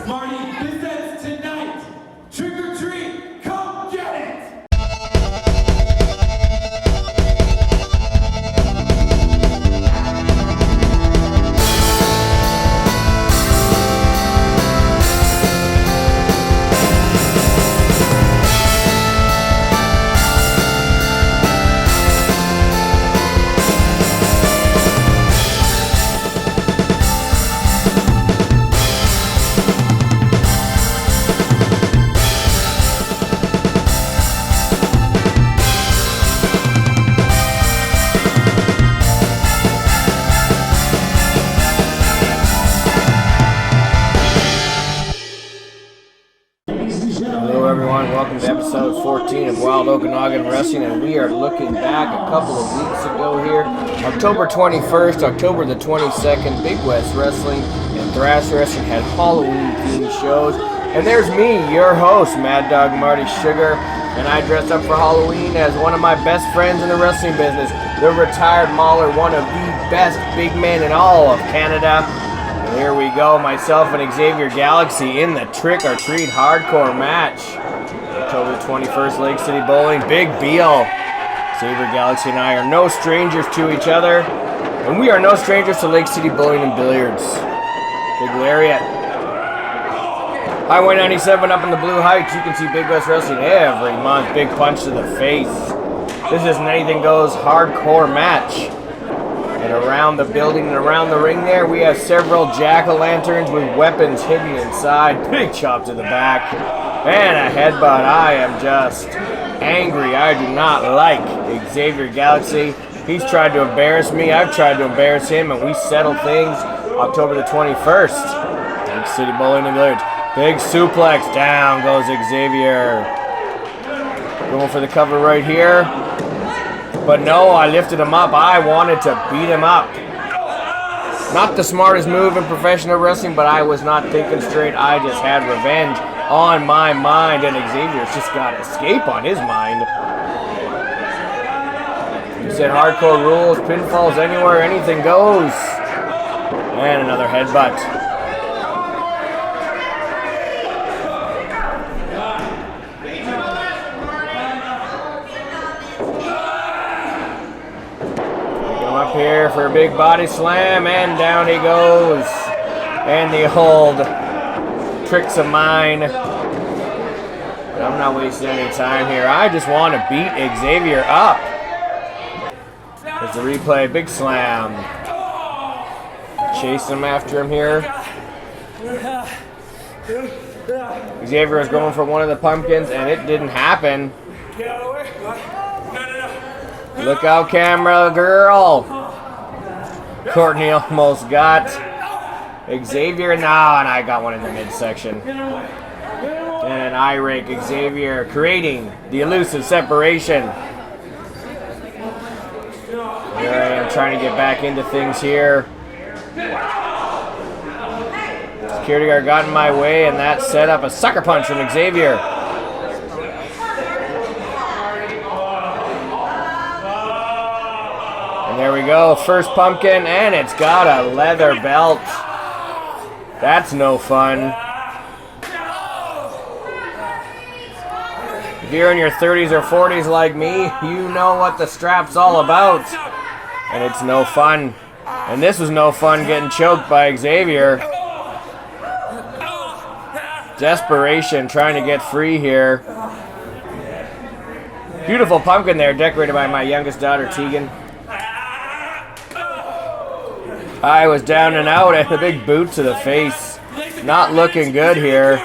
Marty presents tonight. Trick or treat, come get it! Hello everyone, welcome to episode 14 of W.O.W Okanagan Wrestling, and we are looking back a couple of weeks ago here. October 21st, October the 22nd, Big West Wrestling and Thrash Wrestling had Halloween-themed shows. And there's me, your host, Mad Dog Marty Sugar, and I dressed up for Halloween as one of my best friends in the wrestling business, the retired Mauler, one of the best big men in all of Canada. Here we go, myself and Xavier Galaxy in the Trick or Treat Hardcore match. October 21st, Lake City Bowling, big deal. Xavier Galaxy and I are no strangers to each other, and we are no strangers to Lake City Bowling and Billiards. Big lariat. Highway 97 up in the Blue Heights. You can see Big West Wrestling every month. Big punch to the face. This is an anything goes hardcore match. And around the building and around the ring there, we have several jack-o'-lanterns with weapons hidden inside. Big chop to the back. And a headbutt. I am just angry. I do not like Xavier Galaxy. He's tried to embarrass me. I've tried to embarrass him, and we settled things October the 21st. Lake City Bowling and Billiards. Big suplex. Down goes Xavier. Going for the cover right here. But no, I lifted him up. I wanted to beat him up. Not the smartest move in professional wrestling, but I was not thinking straight. I just had revenge on my mind, and Xavier's just got escape on his mind. He said hardcore rules, pinfalls anywhere, anything goes. And another headbutt. Up here for a big body slam, and down he goes. And the old tricks of mine. But I'm not wasting any time here. I just want to beat Xavier up. There's the replay, big slam. Chasing him after him here. Xavier was going for one of the pumpkins, and it didn't happen. Look out, camera girl. Courtney almost got Xavier. No, and I got one in the midsection. And an eye rake. Xavier creating the elusive separation. Here I am trying to get back into things here. Security guard got in my way, and that set up a sucker punch from Xavier. There we go, first pumpkin, and it's got a leather belt. That's no fun. If you're in your 30s or 40s like me, you know what the strap's all about. And it's no fun. And this was no fun getting choked by Xavier. Desperation, trying to get free here. Beautiful pumpkin there, decorated by my youngest daughter, Tegan. I was down and out, and a big boot to the face. Not looking good here.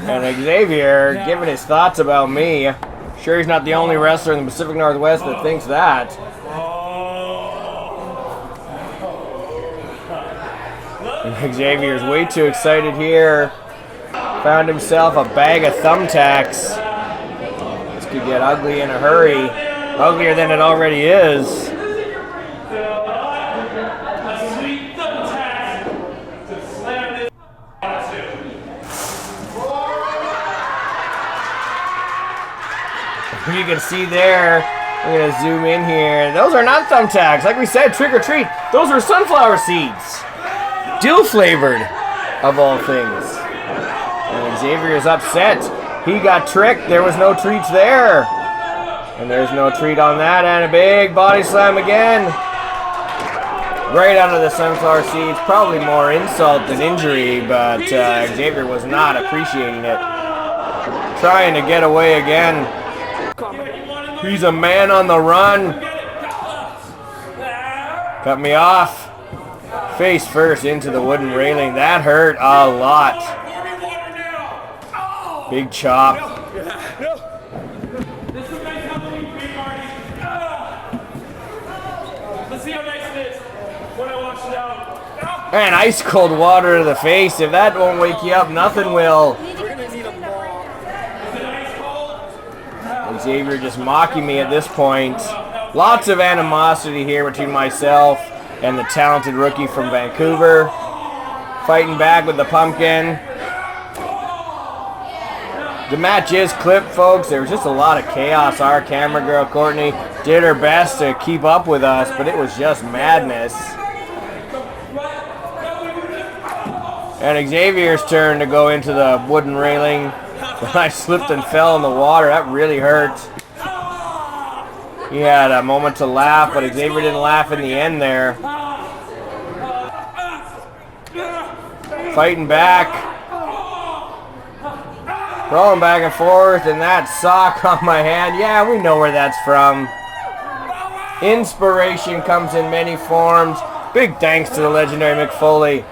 And Xavier giving his thoughts about me. Sure, he's not the only wrestler in the Pacific Northwest that thinks that. And Xavier's way too excited here. Found himself a bag of thumbtacks. This could get ugly in a hurry. Uglier than it already is. You can see there, I'm going to zoom in here. Those are not thumbtacks. Like we said, trick or treat. Those are sunflower seeds. dill flavored, of all things. And Xavier is upset. He got tricked. There was no treats there. And there's no treat on that. And a big body slam again. Right under the sunflower seeds. Probably more insult than injury, but Xavier was not appreciating it. Trying to get away again. He's a man on the run. Cut me off. Face first into the wooden railing. That hurt a lot. Big chop. And ice cold water to the face. If that won't wake you up, nothing will. And Xavier just mocking me at this point. Lots of animosity here between myself and the talented rookie from Vancouver. Fighting back with the pumpkin. The match is clipped, folks. There was just a lot of chaos. Our camera girl, Courtney, did her best to keep up with us, but it was just madness. And Xavier's turn to go into the wooden railing. I slipped and fell in the water. That really hurt. He had a moment to laugh, but Xavier didn't laugh in the end there. Fighting back. Rolling back and forth, and that sock on my hand. Yeah, we know where that's from. Inspiration comes in many forms. Big thanks to the legendary Mick Foley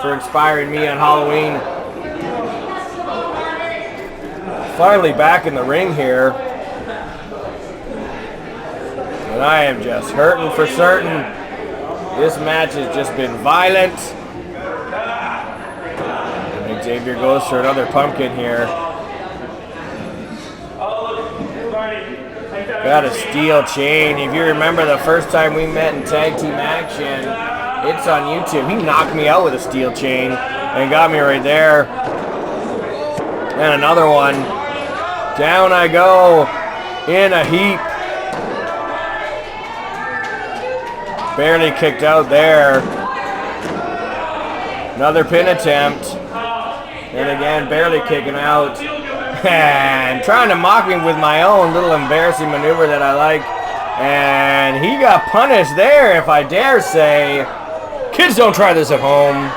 for inspiring me on Halloween. Finally back in the ring here. And I am just hurting for certain. This match has just been violent. And Xavier goes for another pumpkin here. Got a steel chain. If you remember the first time we met in tag team action, it's on YouTube. He knocked me out with a steel chain and got me right there. And another one. Down I go in a heap. Barely kicked out there. Another pin attempt. And again, barely kicking out. And trying to mock me with my own little embarrassing maneuver that I like. And he got punished there, if I dare say. Kids, don't try this at home.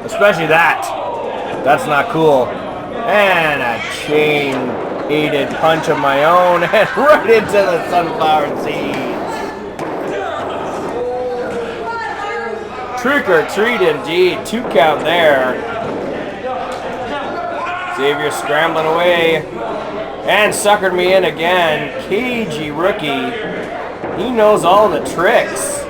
Especially that. That's not cool. And a chain-aided punch of my own. And right into the sunflower seeds. Trick or treat indeed. 2 count there. Xavier scrambling away. And suckered me in again. Cagey rookie. He knows all the tricks.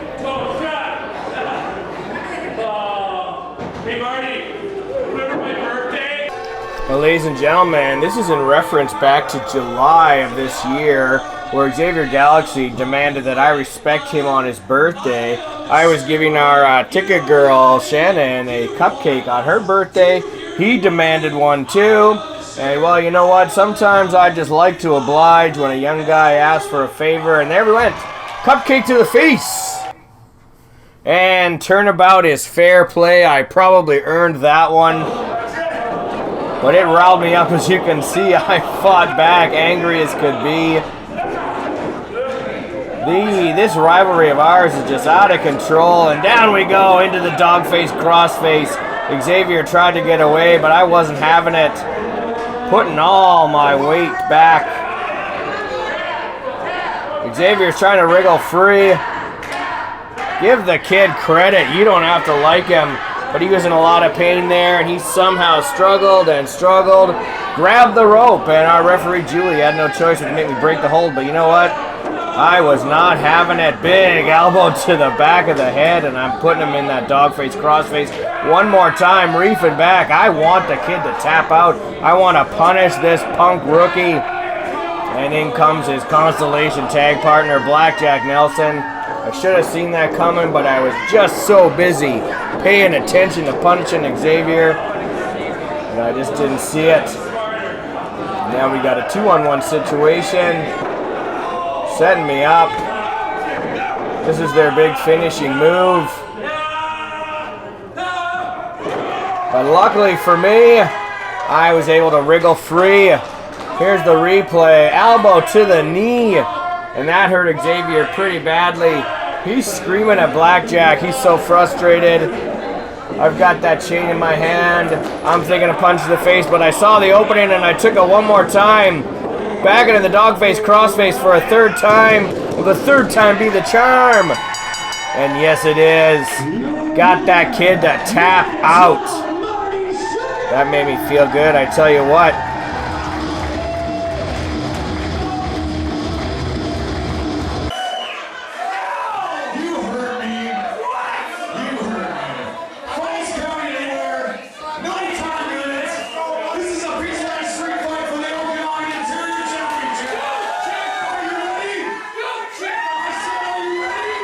Well, ladies and gentlemen, this is in reference back to July of this year, where Xavier Galaxy demanded that I respect him on his birthday. I was giving our ticket girl, Shannon, a cupcake on her birthday. He demanded one too. And well, you know what? Sometimes I just like to oblige when a young guy asks for a favor. And there we went. Cupcake to the face. And turnabout is fair play. I probably earned that one. But it riled me up, as you can see. I fought back, angry as could be. This rivalry of ours is just out of control. And down we go into the dog face, cross face. Xavier tried to get away, but I wasn't having it. Putting all my weight back. Xavier's trying to wriggle free. Give the kid credit. You don't have to like him. But he was in a lot of pain there, and he somehow struggled and struggled. Grabbed the rope, and our referee, Julie, had no choice but to make me break the hold. But you know what? I was not having it. Big elbow to the back of the head, and I'm putting him in that dog face, cross face. One more time, reefing back. I want the kid to tap out. I want to punish this punk rookie. And in comes his Constellation tag partner, Blackjack Nelson. I should have seen that coming, but I was just so busy paying attention to punishing Xavier, and I just didn't see it. Now we got a 2-on-1 situation, setting me up. This is their big finishing move. But luckily for me, I was able to wriggle free. Here's the replay. Elbow to the knee. And that hurt Xavier pretty badly. He's screaming at Blackjack. He's so frustrated. I've got that chain in my hand. I'm thinking a punch to the face, but I saw the opening and I took it one more time. Back into the dog face, crossface for a third time. Will the third time be the charm? And yes, it is. Got that kid to tap out. That made me feel good, I tell you what. You hurt me. You hurt me. Fights coming anywhere. No time limits. This is a Peachland Street Fight for the Okanagan Interior Championship. Are you ready? I said, are you ready?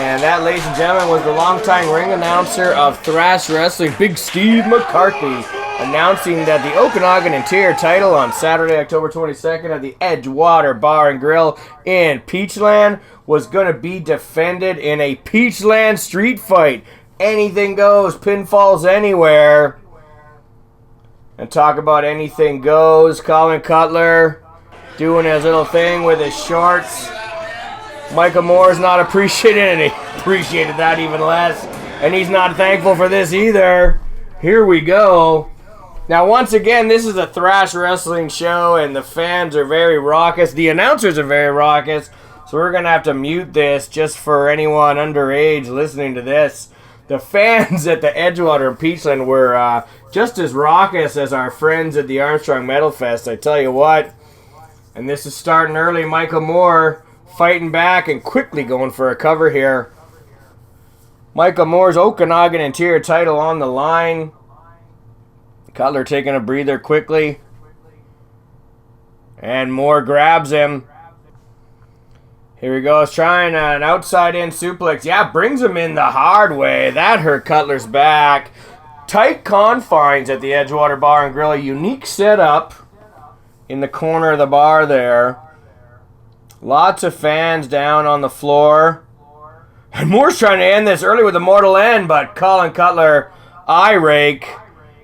And that, ladies and gentlemen, was the longtime ring announcer of Thrash Wrestling, Big Steve McCarthy, announcing that the Okanagan Interior title on Saturday, October 22nd at the Edgewater Bar and Grill in Peachland was going to be defended in a Peachland Street Fight. Anything goes, pinfalls anywhere. And talk about anything goes, Collin Cutler doing his little thing with his shorts. Michael Moore's not appreciating it, and he appreciated that even less. And he's not thankful for this either. Here we go. Now, once again, this is a Thrash Wrestling show, and the fans are very raucous. The announcers are very raucous, so we're going to have to mute this just for anyone underage listening to this. The fans at the Edgewater and Peachland were just as raucous as our friends at the Armstrong Metal Fest, I tell you what. And this is starting early. Michael Moore fighting back and quickly going for a cover here. Michael Moore's Okanagan Interior title on the line. Cutler taking a breather quickly. And Moore grabs him. Here he goes, trying an outside-in suplex. Yeah, brings him in the hard way. That hurt Cutler's back. Tight confines at the Edgewater Bar and Grill. A unique setup in the corner of the bar there. Lots of fans down on the floor. And Moore's trying to end this early with a mortal end, but Collin Cutler, eye rake.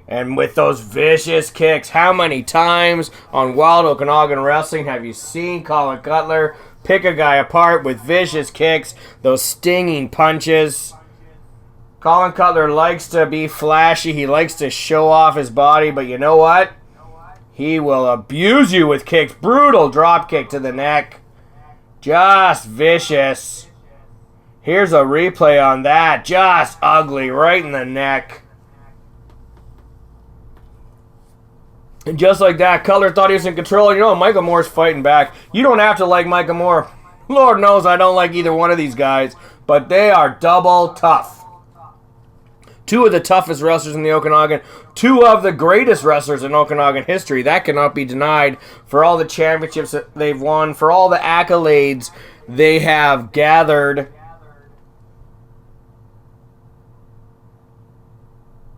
And with those vicious kicks, how many times on Wild Okanagan Wrestling have you seen Collin Cutler pick a guy apart with vicious kicks, those stinging punches? Collin Cutler likes to be flashy. He likes to show off his body, but you know what? He will abuse you with kicks. Brutal drop kick to the neck. Just vicious. Here's a replay on that. Just ugly, right in the neck. And just like that, Cutler thought he was in control. You know, Michael Moore's fighting back. You don't have to like Michael Moore. Lord knows I don't like either one of these guys. But they are double tough. Two of the toughest wrestlers in the Okanagan. Two of the greatest wrestlers in Okanagan history. That cannot be denied for all the championships that they've won, for all the accolades they have gathered.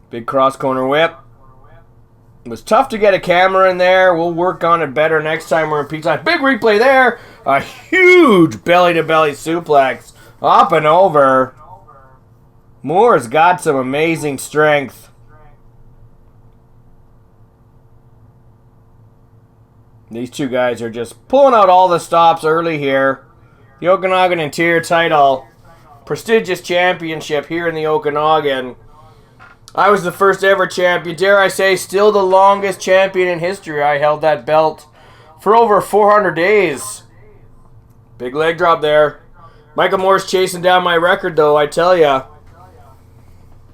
Big cross corner whip. It was tough to get a camera in there. We'll work on it better next time we're in Peachland. Big replay there. A huge belly-to-belly suplex. Up and over. Moore's got some amazing strength. These two guys are just pulling out all the stops early here. The Okanagan Interior title. Prestigious championship here in the Okanagan. I was the first ever champion. Dare I say, still the longest champion in history. I held that belt for over 400 days. Big leg drop there. Michael Moore's chasing down my record, though, I tell ya.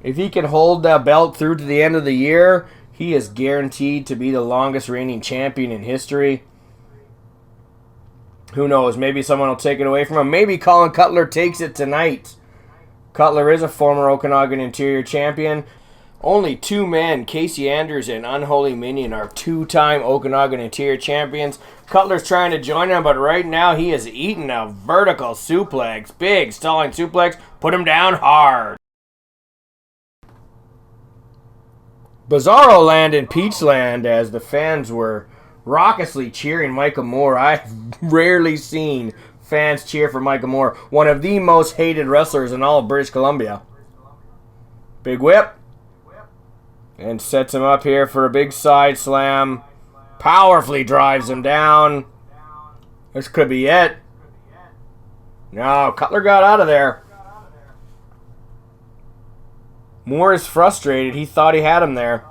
If he can hold that belt through to the end of the year, he is guaranteed to be the longest reigning champion in history. Who knows? Maybe someone will take it away from him. Maybe Collin Cutler takes it tonight. Cutler is a former Okanagan Interior champion. Only two men, Casey Andrews and Unholy Minion, are two-time Okanagan Interior champions. Cutler's trying to join him, but right now he is eating a vertical suplex. Big stalling suplex. Put him down hard. Bizarro land in Peachland as the fans were raucously cheering Michael Moore. I've rarely seen fans cheer for Michael Moore, one of the most hated wrestlers in all of British Columbia. Big whip. And sets him up here for a big side slam. Powerfully drives him down. This could be it. No, Cutler got out of there. Moore is frustrated. He thought he had him there.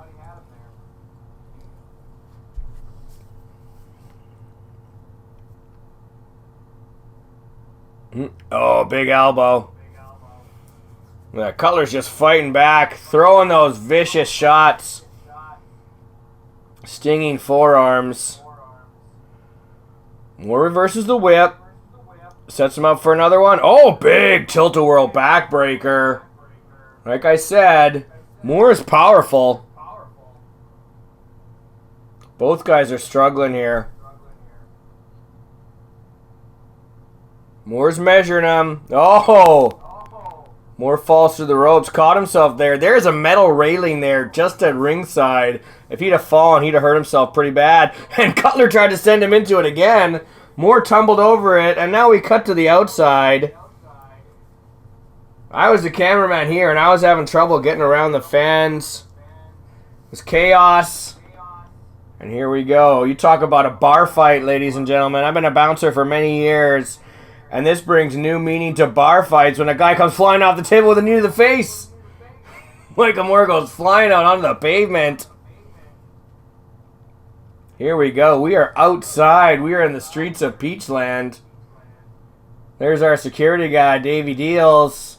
Oh, big elbow. Yeah, Cutler's just fighting back, throwing those vicious shots. Stinging forearms. Moore reverses the whip. Sets him up for another one. Oh, big tilt-a-whirl backbreaker. Like I said, Moore is powerful. Both guys are struggling here. Moore's measuring him. Oh! Moore falls through the ropes. Caught himself there. There's a metal railing there just at ringside. If he'd have fallen, he'd have hurt himself pretty bad. And Cutler tried to send him into it again. Moore tumbled over it, and now we cut to the outside. I was the cameraman here, and I was having trouble getting around the fans. It was chaos. And here we go. You talk about a bar fight, ladies and gentlemen. I've been a bouncer for many years. And this brings new meaning to bar fights when a guy comes flying off the table with a knee to the face. Michael Moore goes flying out onto the pavement. Here we go. We are outside. We are in the streets of Peachland. There's our security guy, Davey Deals.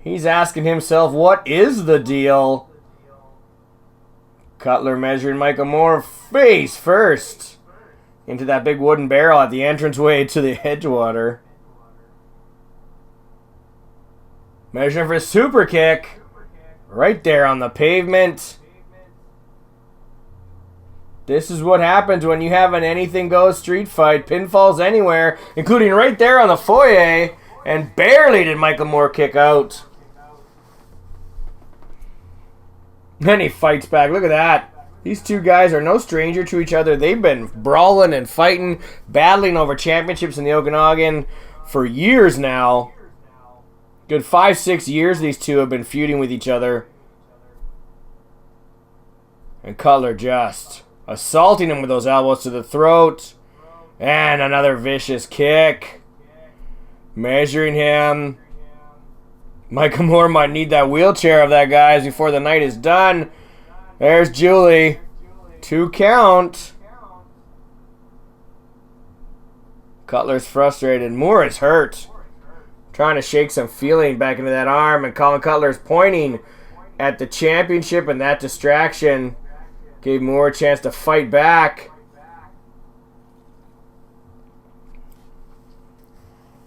He's asking himself, what is the deal? Cutler measuring Michael Moore face first into that big wooden barrel at the entranceway to the Edgewater. Measuring for a super kick. Right there on the pavement. This is what happens when you have an anything goes street fight. Pinfalls anywhere, including right there on the foyer. And barely did Michael Moore kick out. Then he fights back. Look at that. These two guys are no stranger to each other. They've been brawling and fighting, battling over championships in the Okanagan for years now. Good 5-6 years these two have been feuding with each other. And Cutler just assaulting him with those elbows to the throat. And another vicious kick. Measuring him. Michael Moore might need that wheelchair of that guys before the night is done. There's Julie. 2 count. Cutler's frustrated. Moore is hurt. Trying to shake some feeling back into that arm. And Colin Cutler's pointing at the championship, and that distraction gave Moore a chance to fight back.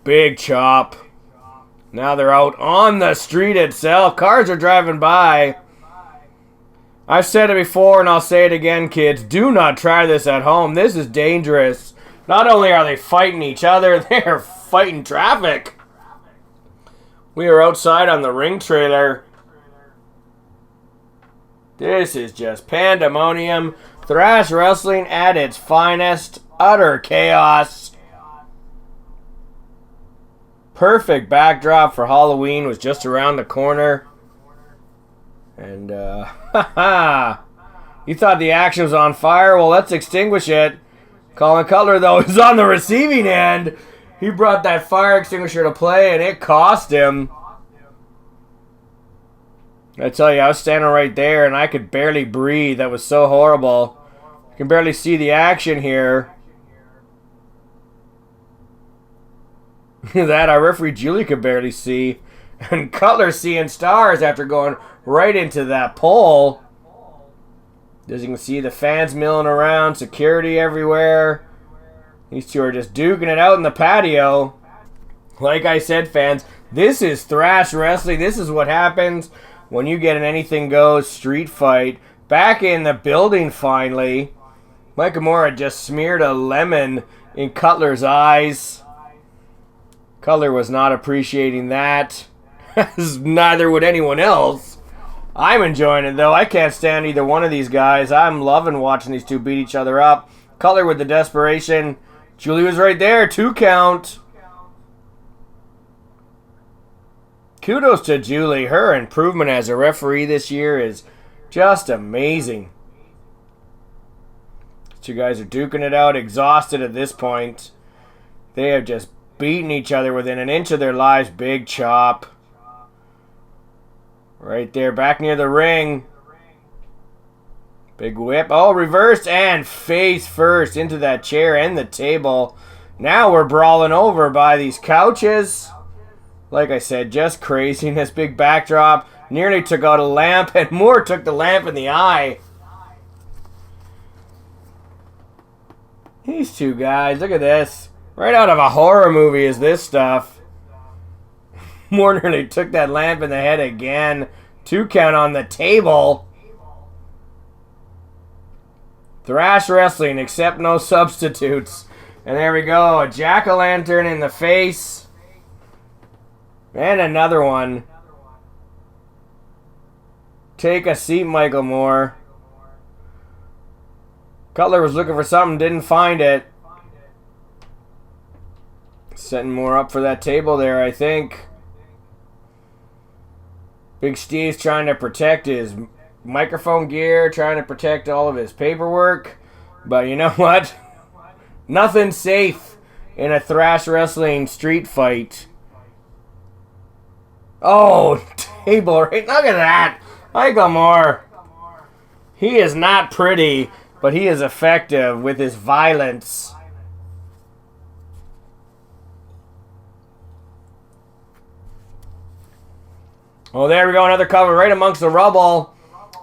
Big chop. Now they're out on the street itself. Cars are driving by. I've said it before and I'll say it again, kids. Do not try this at home. This is dangerous. Not only are they fighting each other, they're fighting traffic. We are outside on the ring trailer. This is just pandemonium. Thrash wrestling at its finest. Utter chaos. Perfect backdrop for Halloween was just around the corner. And, you thought the action was on fire? Well, let's extinguish it. Colin Cutler, though, is on the receiving end. He brought that fire extinguisher to play, and it cost him. I tell you, I was standing right there, and I could barely breathe. That was so horrible. You can barely see the action here. That our referee Julie could barely see. And Cutler seeing stars after going right into that pole. As you can see, the fans milling around, security everywhere. These two are just duking it out in the patio. Like I said, fans, this is Thrash wrestling. This is what happens when you get an anything goes street fight. Back in the building finally. Michael Moore had just smeared a lemon in Cutler's eyes. Cutler was not appreciating that. As neither would anyone else. I'm enjoying it, though. I can't stand either one of these guys. I'm loving watching these two beat each other up. Cutler with the desperation. Julie was right there. 2 count. Kudos to Julie. Her improvement as a referee this year is just amazing. You guys are duking it out, exhausted at this point. They have just beaten each other within an inch of their lives. Big chop. Right there, back near the ring. Big whip. Oh, reversed and face first into that chair and the table. Now we're brawling over by these couches. Like I said, just craziness. Big backdrop. Nearly took out a lamp, and Moore took the lamp in the eye. These two guys, look at this. Right out of a horror movie is this stuff. Moore nearly took that lamp in the head again. 2 count on the table. Thrash wrestling, except no substitutes. And there we go. A jack-o'-lantern in the face. And another one. Take a seat, Michael Moore. Cutler was looking for something, didn't find it. Setting Moore up for that table there, I think. Big Steve's trying to protect his microphone gear, trying to protect all of his paperwork. But you know what? Nothing's safe in a Thrash wrestling street fight. Oh, table right. Look at that. Michael Moore. He is not pretty, but he is effective with his violence. Oh, there we go. Another cover right amongst the rubble.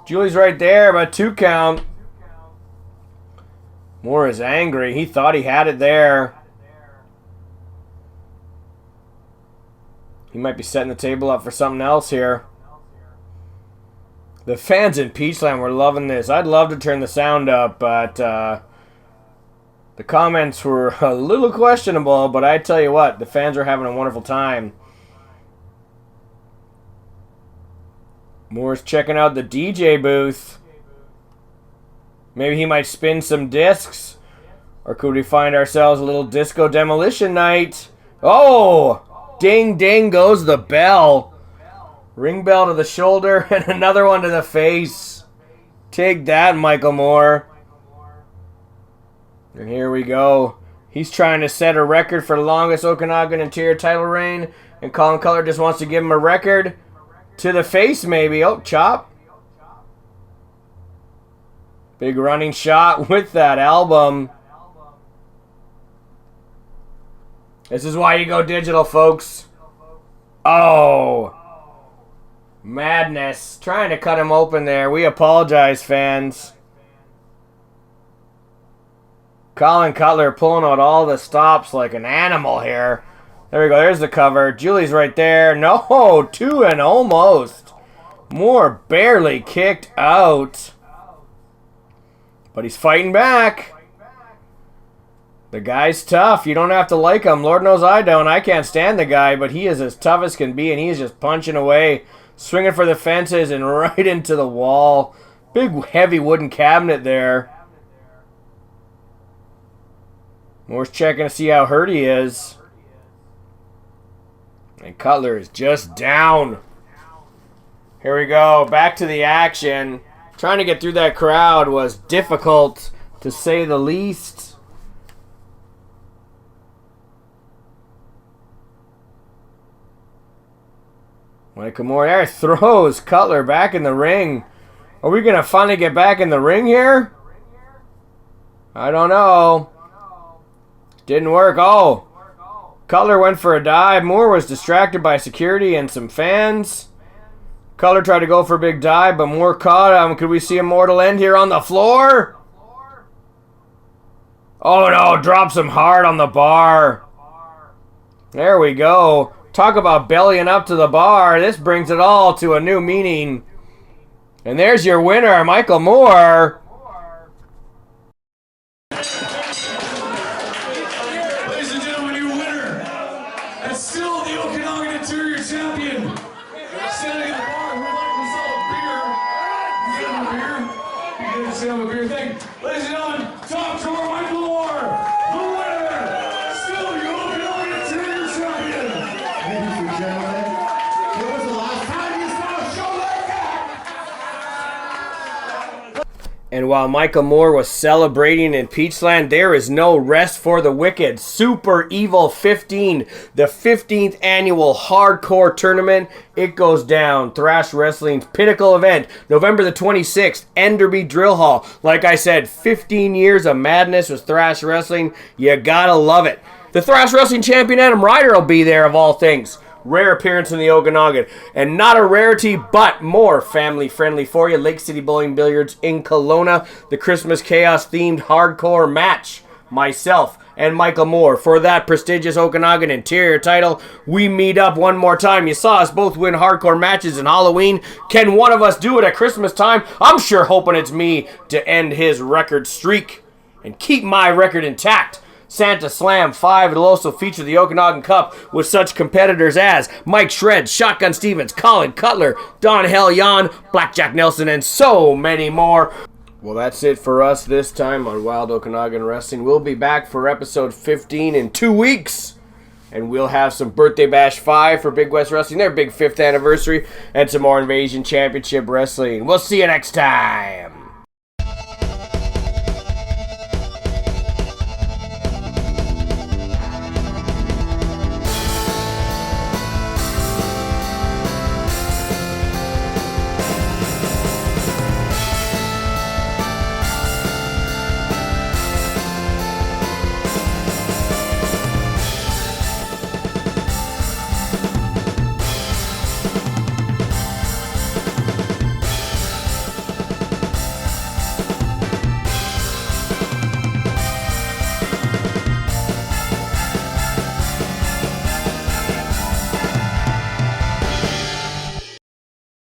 Julie's right there, but 2 count. Moore is angry. He thought he had it there. He might be setting the table up for something else here. The fans in Peachland were loving this. I'd love to turn the sound up, but the comments were a little questionable. But I tell you what, the fans are having a wonderful time. Moore's checking out the DJ booth. Maybe he might spin some discs. Or could we find ourselves a little disco demolition night? Oh! Ding, ding goes the bell. Ring bell to the shoulder and another one to the face. Take that, Michael Moore. And here we go. He's trying to set a record for the longest Okanagan interior title reign. And Collin Cutler just wants to give him a record. To the face, maybe. Oh, chop. Big running shot with that album. This is why you go digital, folks. Oh. Madness. Trying to cut him open there. We apologize, fans. Collin Cutler pulling out all the stops like an animal here. There we go. There's the cover. Julie's right there. No, 2 and almost. Moore barely kicked out. But he's fighting back. The guy's tough. You don't have to like him. Lord knows I don't. I can't stand the guy, but he is as tough as can be, and he's just punching away, swinging for the fences and right into the wall. Big, heavy wooden cabinet there. Moore's checking to see how hurt he is. And Cutler is just down. Here we go. Back to the action. Trying to get through that crowd was difficult, to say the least. Michael Moore there throws Cutler back in the ring. Are we going to finally get back in the ring here? I don't know. Didn't work. Oh. Cutler went for a dive. Moore was distracted by security and some fans. Cutler tried to go for a big dive, but Moore caught him. Could we see a mortal end here on the floor? Oh no, drops him hard on the bar. There we go. Talk about bellying up to the bar. This brings it all to a new meaning. And there's your winner, Michael Moore. Ladies and gentlemen, your winner, and still the Okanagan Interior Champion, standing at the bar who would like to sell a beer. You get a beer? You get a beer. Thank you. Ladies and gentlemen, top drawer Michael Moore, the winner. And while Michael Moore was celebrating in Peachland, there is no rest for the wicked. Super Evil 15, the 15th annual hardcore tournament. It goes down. Thrash Wrestling's pinnacle event, November the 26th, Enderby Drill Hall. Like I said, 15 years of madness with Thrash Wrestling. You gotta love it. The Thrash Wrestling champion Adam Ryder will be there, of all things. Rare appearance in the Okanagan. And not a rarity, but more family-friendly for you. Lake City Bowling Billiards in Kelowna. The Christmas Chaos-themed hardcore match. Myself and Michael Moore for that prestigious Okanagan Interior title. We meet up one more time. You saw us both win hardcore matches in Halloween. Can one of us do it at Christmas time? I'm sure hoping it's me to end his record streak and keep my record intact. Santa Slam 5 will also feature the Okanagan Cup with such competitors as Mike Shred, Shotgun Stevens, Collin, Cutler, Don Hell Yon, Blackjack Nelson, and so many more. Well, that's it for us this time on Wild Okanagan Wrestling. We'll be back for episode 15 in 2 weeks. And we'll have some Birthday Bash 5 for Big West Wrestling, their big 5th anniversary, and some more Invasion Championship Wrestling. We'll see you next time.